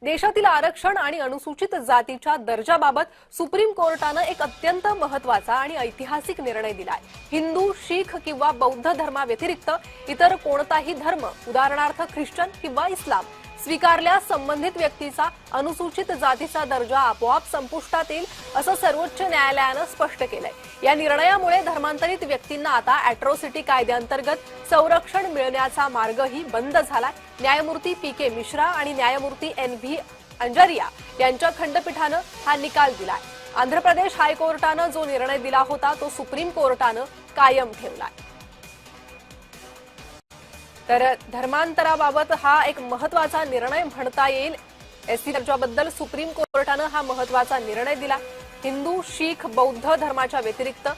देशातील आरक्षण आणि अनुसूचित जातीच्या दर्जाबाबत सुप्रीम कोर्टानं एक अत्यंत महत्त्वाचा आणि ऐतिहासिक निर्णय दिलाय। हिंदू, शीख किंवा बौद्ध धर्माव्यतिरिक्त इतर कोणताही धर्म, उदाहरणार्थ ख्रिश्चन किंवा इस्लाम स्वीकारल्यास संबंधित व्यक्तीचा अनुसूचित जातीचा दर्जा आपोआप संपुष्टात येईल, असं सर्वोच्च न्यायालयानं स्पष्ट केलंय। या निर्णयामुळे धर्मांतरित व्यक्तींना आता अॅट्रॉसिटी कायद्याअंतर्गत संरक्षण मिळण्याचा मार्गही बंद झालाय। न्यायमूर्ती पी.के. मिश्रा आणि न्यायमूर्ती एन.व्ही. अंजारिया यांच्या खंडपीठानं हा निकाल दिलाय। आंध्र प्रदेश हायकोर्टानं जो निर्णय दिला होता तो सुप्रीम कोर्टानं कायम ठेवलाय। तर धर्मांतराबाबत हा एक महत्त्वाचा निर्णय म्हणता येईल। एससी दर्जाबद्दल सुप्रीम कोर्टानं हा महत्त्वाचा निर्णय दिला। हिंदू, शीख, बौद्ध धर्माच्या व्यतिरिक्त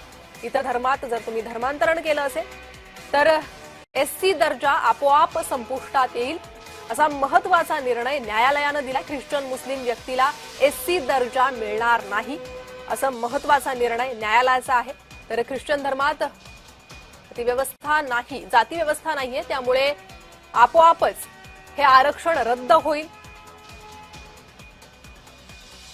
इतर धर्मात जर तुम्ही धर्मांतरण केलं असेल तर एससी दर्जा आपोआप संपुष्टात येईल, असा महत्त्वाचा निर्णय न्यायालयानं दिला। ख्रिश्चन, मुस्लिम व्यक्तीला एससी दर्जा मिळणार नाही, असा महत्त्वाचा निर्णय न्यायालयाचा आहे। तर ख्रिश्चन धर्मात व्यवस्था नाही, जाती व्यवस्था नाहीये, त्यामुळे आपोआपच हे आरक्षण रद्द होईल,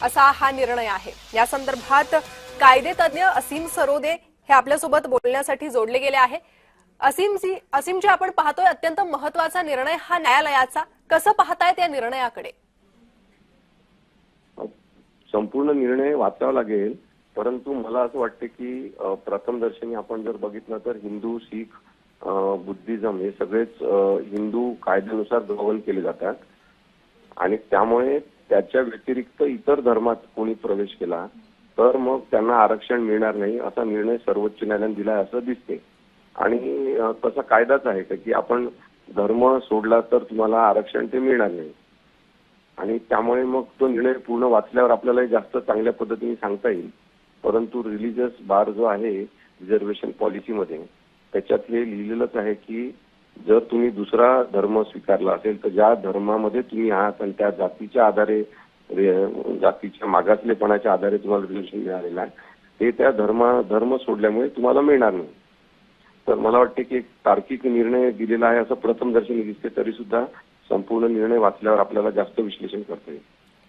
असा हा निर्णय आहे। या संदर्भात कायदेतज्ञ असीम सरोदे हे आपल्यासोबत बोलण्यासाठी जोडले गेले आहे। असीमजी, आपण पाहतोय अत्यंत महत्त्वाचा निर्णय हा न्यायालयाचा, कसं पाहतायत या निर्णयाकडे? संपूर्ण निर्णय वाचावा लागेल, परंतु मला असं वाटतं की प्रथमदर्शनी आपण जर बघितलं तर हिंदू, शीख, बुद्धिझम हे सगळेच हिंदू कायद्यानुसार गव्हर्न केले जातात आणि त्यामुळे त्याच्या व्यतिरिक्त इतर धर्मात कोणी प्रवेश केला तर मग त्यांना आरक्षण मिळणार नाही, असा निर्णय सर्वोच्च न्यायालयाने दिलाय असं दिसते। आणि तसा कायदाच आहे की आपण धर्म सोडला तर तुम्हाला आरक्षण ते मिळणार नाही आणि त्यामुळे मग तो निर्णय पूर्ण वाचल्यावर आपल्याला जास्त चांगल्या पद्धतीने सांगता येईल। परंतु रिलीजियस बार जो आहे रिझर्वेशन पॉलिसीमध्ये त्याच्यात हे लिहिलेलंच आहे की जर तुम्ही दुसरा धर्म स्वीकारला असेल तर ज्या धर्मामध्ये तुम्ही आहात आणि त्या जातीच्या आधारे, जातीच्या मागासलेपणाच्या आधारे तुम्हाला रिझर्वेशन मिळालेलं आहे, ते त्या धर्म सोडल्यामुळे तुम्हाला मिळणार नाही। तर मला वाटते की एक तार्किक निर्णय दिलेला आहे असं प्रथमदर्शनी दिसते, तरी सुद्धा संपूर्ण निर्णय वाचल्यावर आपल्याला जास्त विश्लेषण करता येईल।